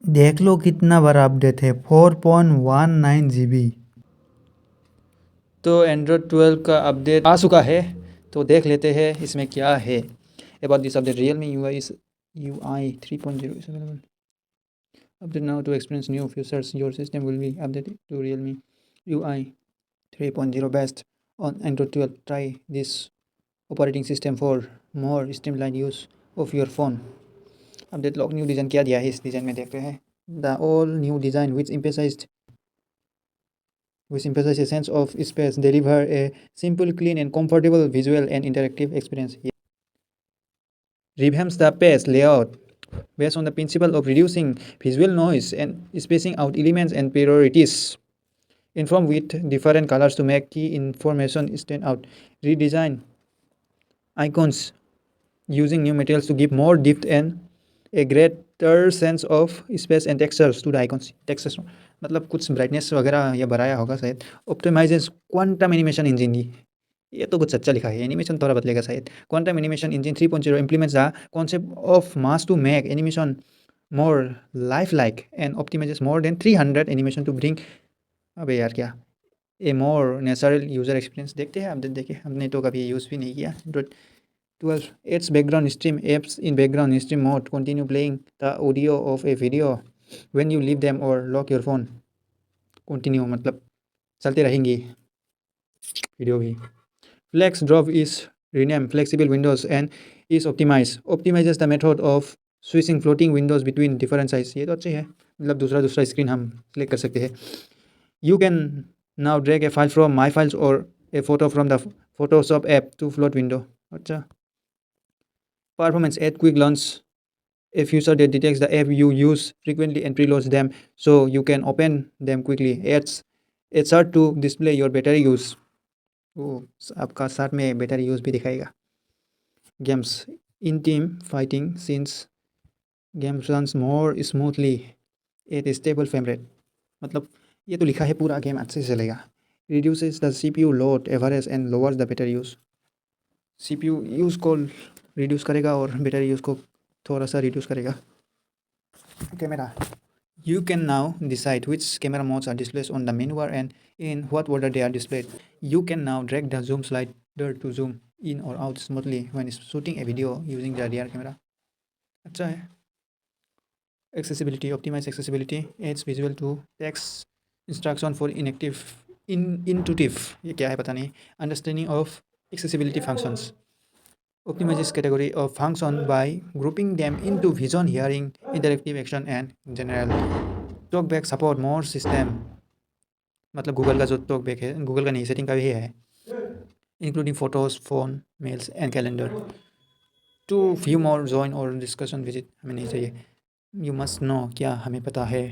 देख लो कितना बड़ा अपडेट है, 4.19 GB। तो एंड्रॉयड 12 का अपडेट आ चुका है, तो देख लेते हैं इसमें क्या है। About this update, Realme UI 3.0 is available. Update now to experience new features. Your system will be updated to Realme UI 3.0 based on Android 12. Try this operating system for more streamlined use of your phone. Update lock new design क्या दिया है, इस design में देखते हैं। The all new design which emphasizes a sense of space, deliver a simple, clean, and comfortable visual and interactive experience. Revamps the page layout based on the principle of reducing visual noise and spacing out elements and priorities. Inform with different colors to make key information stand out. Redesign icons using new materials to give more depth and a greater sense of space and textures to the icons. Textures मतलब कुछ brightness वगैरह ये बढ़ाया होगा शायद। ऑप्टिमाइजेस quantum animation engine, ये तो कुछ अच्छा लिखा है, एनिमेशन थोड़ा बदलेगा शायद। Quantum animation engine 3.0 implements the concept of mass to make animation more lifelike and optimizes more than 300 animation to bring, अबे यार क्या, ए मोर नेचुरल यूज़र एक्सपीरियंस। देखते हैं, आप देखिए, हमने तो कभी यूज़ भी नहीं किया। 12 Its background stream apps in background stream mode continue playing the audio of a video when you leave them or lock your phone. Continue मतलब चलते रहेंगी वीडियो भी। Flex drop is renamed flexible windows and is optimizes the method of switching floating windows between different size। ये तो अच्छी है, मतलब दूसरा दूसरा स्क्रीन हम क्लिक कर सकते हैं। You can now drag a file from My Files or a photo from the Photoshop app to float window। अच्छा। Performance add quick launch, a feature that detects the app you use frequently and preloads them so you can open them quickly। Adds a chart to display your battery use। वो आपका साथ में battery use भी दिखाएगा। Games in team fighting scenes, games runs more smoothly at stable frame rate. मतलब ये तो लिखा है पूरा गेम अच्छे से चलेगा। Reduces the CPU load average and lowers the battery use. CPU use को रिड्यूस करेगा और बैटरी यूज़ को थोड़ा सा रिड्यूस करेगा। Camera, you can now decide which camera modes are displayed on the menu bar and in what order they are displayed। You can now drag the zoom slider to zoom in or out smoothly when shooting a video using the rear camera। अच्छा है। Accessibility, optimize accessibility, adds visual to text instruction for intuitive, ये क्या है पता नहीं, understanding of accessibility functions। Optimizes category of function by grouping them into vision, hearing, interactive action and general। Talkback support more system, मतलब Google का जो talkback है, Google का नहीं, सेटिंग का भी है। Including photos, phone, mails and calendar. To view more join our discussion visit, हमें नहीं चाहिए। यू मस्ट नो, क्या हमें पता है।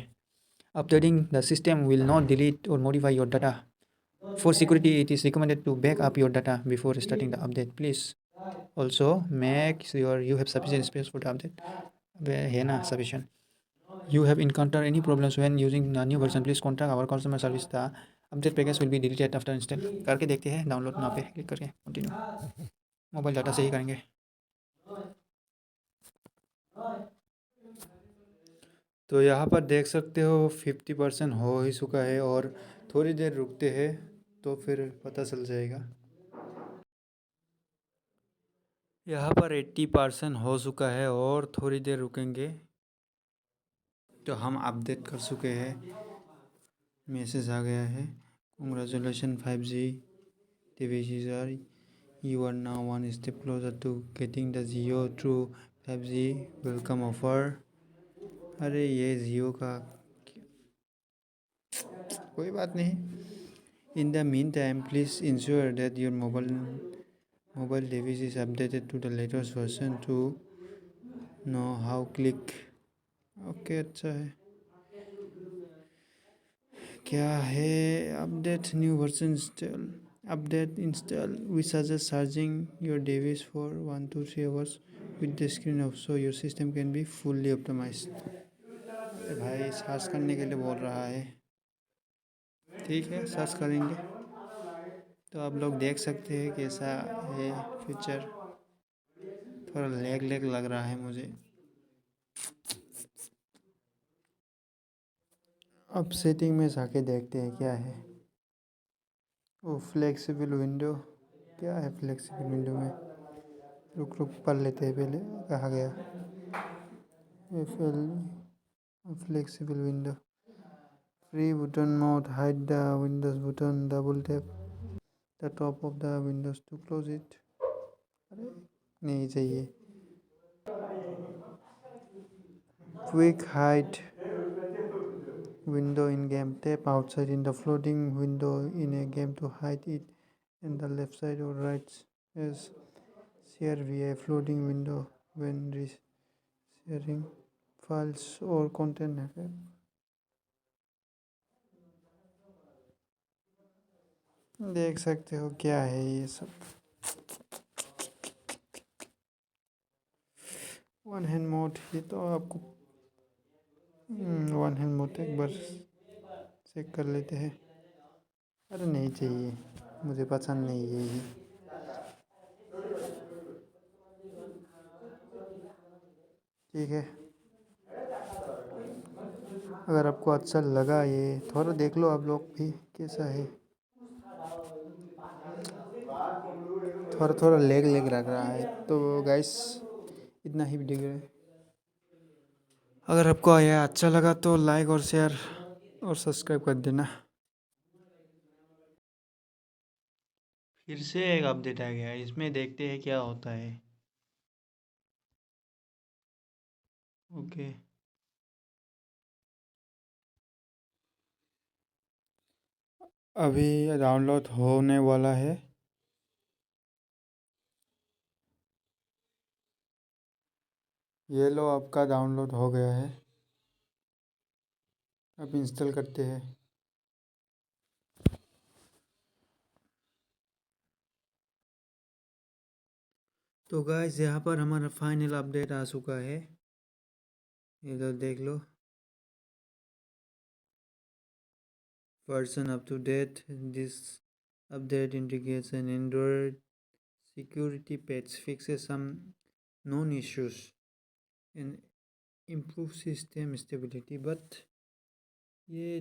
Updating the system will not delete और modify your data. For security it is recommended to back up your data before starting the update. Please also make sure you have sufficient space for the update. है ना sufficient. You have encountered any problems when using the new version, please contact our customer service। The update package will be deleted after install। करके देखते हैं, download now पे click करके continue. Mobile data से ही करेंगे। तो यहाँ पर देख सकते हो 50% हो ही चुका है और थोड़ी देर रुकते हैं तो फिर पता चल जाएगा। यहाँ पर 80% हो चुका है और थोड़ी देर रुकेंगे तो हम अपडेट कर चुके हैं। मैसेज आ गया है, congratulation 5G devices, you are now one step closer to getting the Jio True 5G welcome offer। अरे ये जियो का, कोई बात नहीं। In the meantime, please ensure that your mobile device is updated to the latest version to know how click। Okay, अच्छा है। क्या है update, new version install, update install. We suggest charging your device for 1 to 3 hours with the screen off so your system can be fully optimized। अरे भाई, search करने के लिए बोल रहा है, ठीक है सर्च करेंगे। तो आप लोग देख सकते हैं कैसा है फीचर। थोड़ा लैग लग रहा है मुझे। अब सेटिंग में जाके देखते हैं क्या है। वो फ्लेक्सिबल विंडो, क्या है फ्लेक्सिबल विंडो में? रुक रुक पढ़ लेते हैं पहले, कहा गया F flexible window, free button mode, hide the windows button, double tap the top of the windows to close it। अरे नहीं चाहिए। Quick hide window in game, tap outside in the floating window in a game to hide it in the left side or right as share via floating window when sharing files or content। देख सकते हो क्या है ये सब। One hand mode, ये तो आपको वन हैंड मोड एक बार चेक कर लेते हैं। अरे नहीं चाहिए, मुझे पसंद नहीं है ये। ठीक है, अगर आपको अच्छा लगा ये थोड़ा देख लो आप लोग भी कैसा है। थोड़ा थोड़ा लेग लेग लग रहा है तो गाइस इतना ही वीडियो है। अगर आपको यह अच्छा लगा तो लाइक और शेयर और सब्सक्राइब कर देना। फिर से एक अपडेट आ गया, इसमें देखते हैं क्या होता है। ओके, अभी डाउनलोड होने वाला है। ये लो आपका डाउनलोड हो गया है, अब इंस्टॉल करते हैं। तो गाइस यहाँ पर हमारा फाइनल अपडेट आ चुका है, इधर देख लो। Version up to date, this update integrates an Android security patch, fixes some known issues and improves system stability। but ये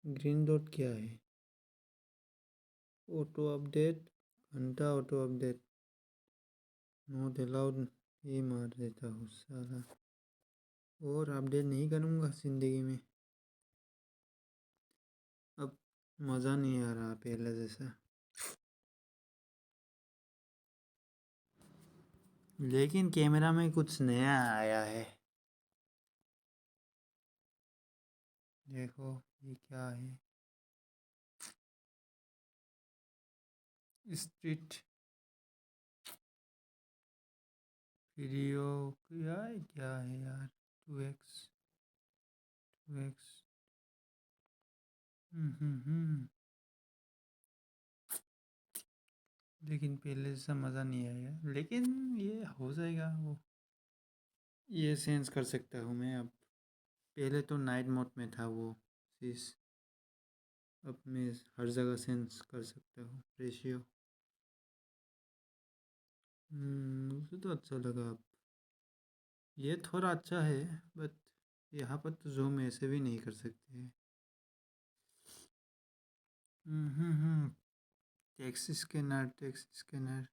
ग्रीन डॉट क्या है? ऑटो अपडेट, घंटा ऑटो अपडेट नॉट अलाउड, ये मार देता हूँ सारा, और अपडेट नहीं करूँगा ज़िंदगी में। अब मज़ा नहीं आ रहा पहले जैसा। लेकिन कैमरा में कुछ नया आया है, देखो ये क्या है। स्ट्रीट वीडियो क्या है यार? 2x 2x। लेकिन पहले जैसा मज़ा नहीं आया, लेकिन ये हो जाएगा। वो ये सेंस कर सकता हूँ मैं अब, पहले तो नाइट मोड में था वो चीज़, अब मैं हर जगह सेंस कर सकता हूँ रेशियो। मुझे तो अच्छा लगा। अब ये थोड़ा अच्छा है, बट यहाँ पर तो जूम ऐसे भी नहीं कर सकते। Text scanner, text scanner,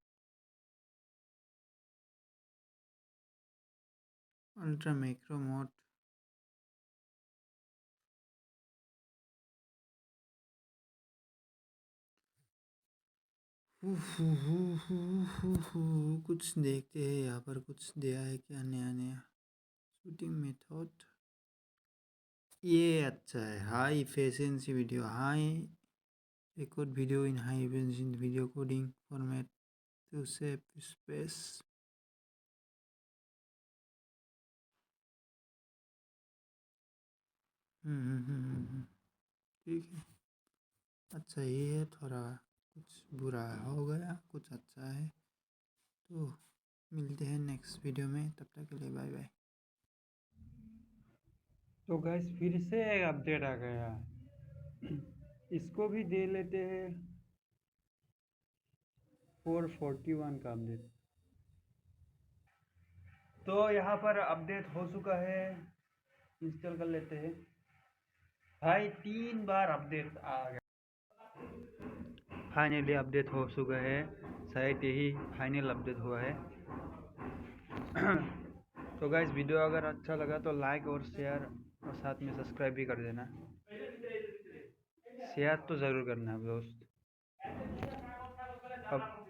ultra macro mode. कुछ देखते हैं यहाँ पर, कुछ दिया है क्या नया नया। शूटिंग मेथड, ये अच्छा है। High efficiency video, high record video in high efficiency video coding format to save space. ठीक है, अच्छा ही है। थोड़ा कुछ बुरा हो गया, कुछ अच्छा है। तो मिलते हैं नेक्स्ट वीडियो में, तब तक के लिए बाय बाय। तो गैस फिर से एक अपडेट आ गया, इसको भी दे लेते हैं 441 का अपडेट। तो यहाँ पर अपडेट हो चुका है, इंस्टॉल कर लेते हैं। भाई 3 बार अपडेट आ गया। फाइनली अपडेट हो चुका है, शायद यही फाइनल अपडेट हुआ है। तो गाइस वीडियो अगर अच्छा लगा तो लाइक और शेयर और साथ में सब्सक्राइब भी कर देना। शेयर तो ज़रूर करना दोस्त। अब